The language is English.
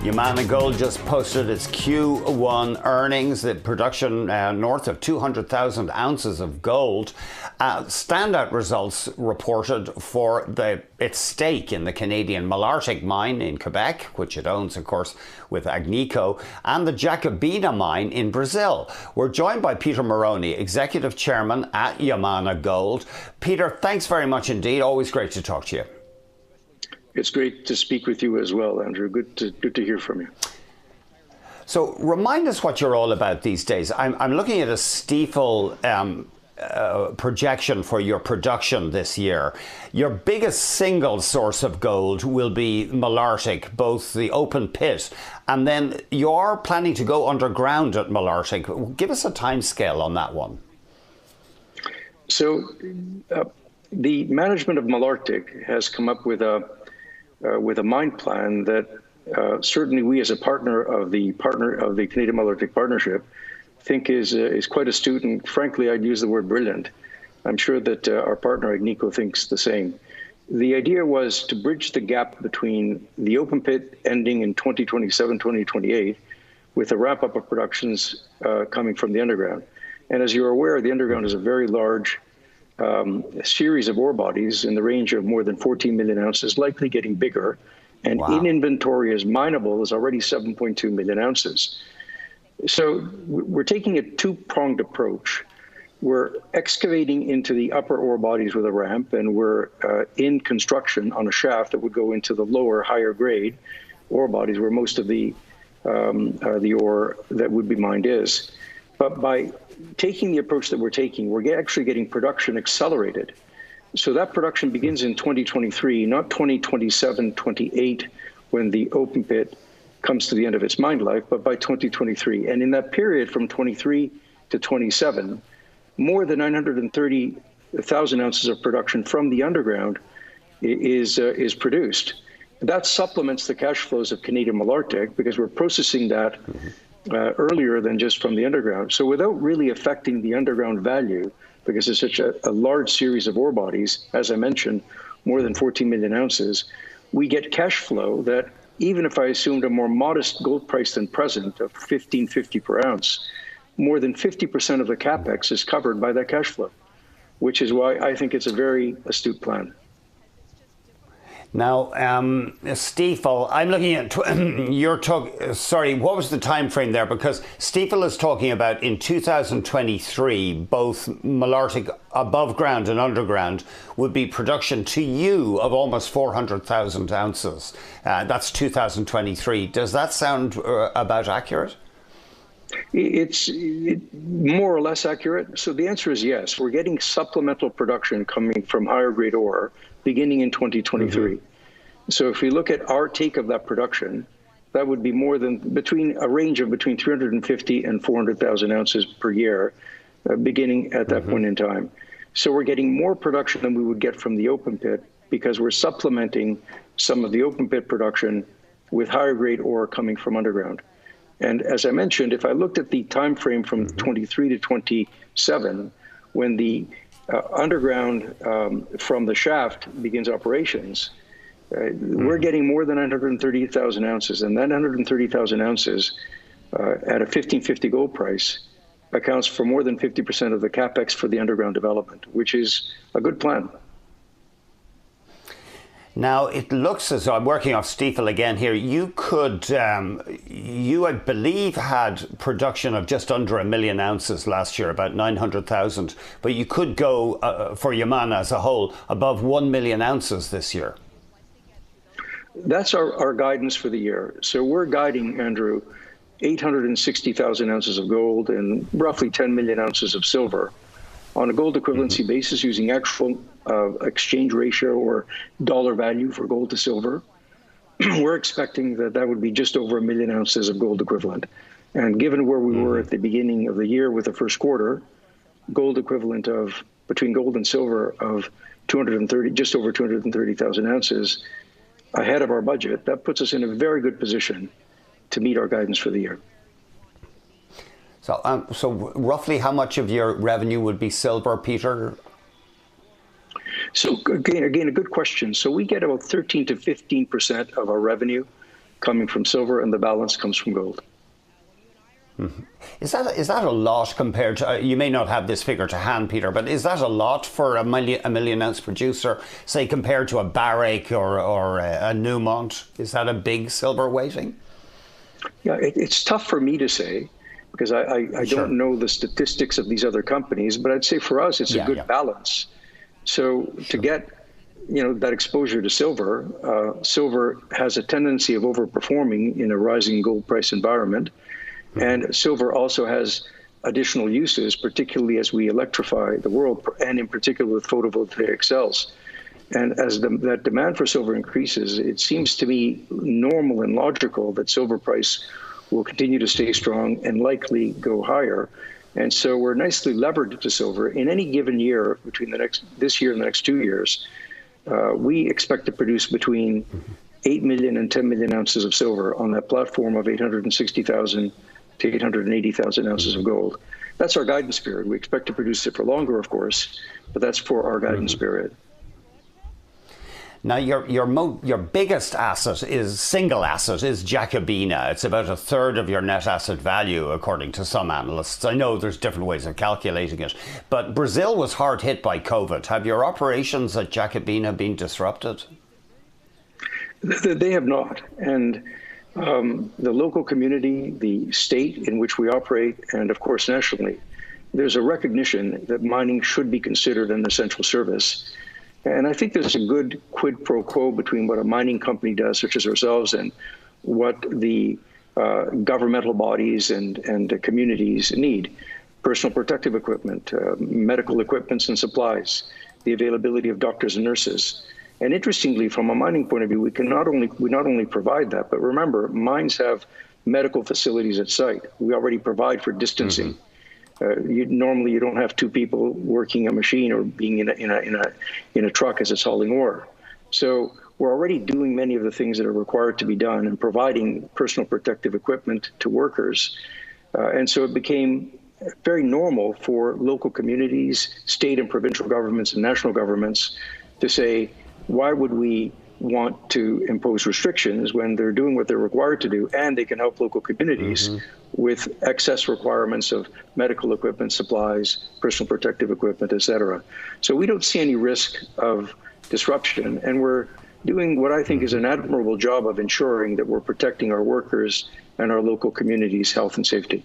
Yamana Gold just posted its Q1 earnings, the production north of 200,000 ounces of gold. Standout results reported for its stake in the Canadian Malartic mine in Quebec, which it owns, of course, with Agnico, and the Jacobina mine in Brazil. We're joined by Peter Marrone, Executive Chairman at Yamana Gold. Peter, thanks very much indeed. Always great to talk to you. It's great to speak with you as well, Andrew. Good to hear from you. So remind us what you're all about these days. I'm looking at a Stifel projection for your production this year. Your biggest single source of gold will be Malartic, both the open pit, and then you're planning to go underground at Malartic. Give us a timescale on that one. So the management of Malartic has come up with a mine plan that certainly we, as a partner of the Canadian Malartic Partnership, think is quite astute, and frankly, I'd use the word brilliant. I'm sure that our partner Agnico thinks the same. The idea was to bridge the gap between the open pit ending in 2027, 2028, with a wrap-up of productions coming from the underground. And as you're aware, the underground is a very large series of ore bodies in the range of more than 14 million ounces, likely getting bigger. And wow. In inventory as mineable is already 7.2 million ounces. So we're taking a two-pronged approach. We're excavating into the upper ore bodies with a ramp, and we're in construction on a shaft that would go into the lower, higher grade ore bodies where most of the ore that would be mined is. But by taking the approach that we're taking, we're actually getting production accelerated. So that production begins in 2023, not 2027, 28, when the open pit comes to the end of its mine life, but by 2023. And in that period from 23 to 27, more than 930,000 ounces of production from the underground is produced. That supplements the cash flows of Canadian Malartic because we're processing that earlier than just from the underground. So without really affecting the underground value, because it's such a large series of ore bodies, as I mentioned, more than 14 million ounces, we get cash flow that even if I assumed a more modest gold price than present of $1,550 per ounce, more than 50% of the capex is covered by that cash flow, which is why I think it's a very astute plan. Now, Stifel, I'm looking at what was the time frame there? Because Stifel is talking about in 2023, both Malartic above ground and underground would be production to you of almost 400,000 ounces. That's 2023. Does that sound about accurate? It's more or less accurate. So the answer is yes. We're getting supplemental production coming from higher grade ore beginning in 2023. So if we look at our take of that production, that would be more than a range of between 350 and 400,000 ounces per year, beginning at that point in time. So we're getting more production than we would get from the open pit because we're supplementing some of the open pit production with higher grade ore coming from underground. And as I mentioned, if I looked at the time frame from 23 to 27, when the underground from the shaft begins operations, we're getting more than 130,000 ounces, and that 130,000 ounces at a $1,550 gold price accounts for more than 50% of the capex for the underground development, which is a good plan. Now, it looks as though, I'm working off Stifel again here, you could, you I believe had production of just under 1 million ounces last year, about 900,000, but you could go, for Yamana as a whole, above 1 million ounces this year. That's our guidance for the year. So we're guiding, Andrew, 860,000 ounces of gold and roughly 10 million ounces of silver on a gold equivalency basis using actual exchange ratio or dollar value for gold to silver. We're expecting that would be just over 1 million ounces of gold equivalent. And given where we were at the beginning of the year with the first quarter, gold equivalent of between gold and silver of just over 230,000 ounces ahead of our budget, that puts us in a very good position to meet our guidance for the year. So roughly how much of your revenue would be silver, Peter? So again, a good question. So we get about 13 to 15% of our revenue coming from silver, and the balance comes from gold. Is that a lot compared to, you may not have this figure to hand, Peter, but is that a lot for a million ounce producer, say, compared to a Barrick or a Newmont? Is that a big silver weighting? Yeah, it's tough for me to say, because I Sure. don't know the statistics of these other companies, but I'd say for us, it's a good balance. So to get, that exposure to silver, silver has a tendency of overperforming in a rising gold price environment. And silver also has additional uses, particularly as we electrify the world, and in particular with photovoltaic cells. And as that demand for silver increases, it seems to me normal and logical that silver price will continue to stay strong and likely go higher. And so we're nicely levered to silver. In any given year, between this year and the next 2 years, we expect to produce between 8 million and 10 million ounces of silver on that platform of 860,000 to 880,000 ounces of gold. That's our guidance period. We expect to produce it for longer, of course, but that's for our guidance period. Now, your biggest single asset is Jacobina. It's about a third of your net asset value, according to some analysts. I know there's different ways of calculating it, but Brazil was hard hit by COVID. Have your operations at Jacobina been disrupted? They have not. And the local community, the state in which we operate, and of course nationally, there's a recognition that mining should be considered an essential service. And I think there's a good quid pro quo between what a mining company does, such as ourselves, and what the governmental bodies and the communities need. Personal protective equipment, medical equipments and supplies, the availability of doctors and nurses. And interestingly, from a mining point of view, we not only provide that, but remember, mines have medical facilities at site. We already provide for distancing. Normally, you don't have two people working a machine or being in a truck as it's hauling ore. So we're already doing many of the things that are required to be done and providing personal protective equipment to workers. And so it became very normal for local communities, state and provincial governments and national governments to say, why would we want to impose restrictions when they're doing what they're required to do, and they can help local communities with excess requirements of medical equipment, supplies, personal protective equipment, et cetera. So we don't see any risk of disruption, and we're doing what I think is an admirable job of ensuring that we're protecting our workers and our local communities' health and safety.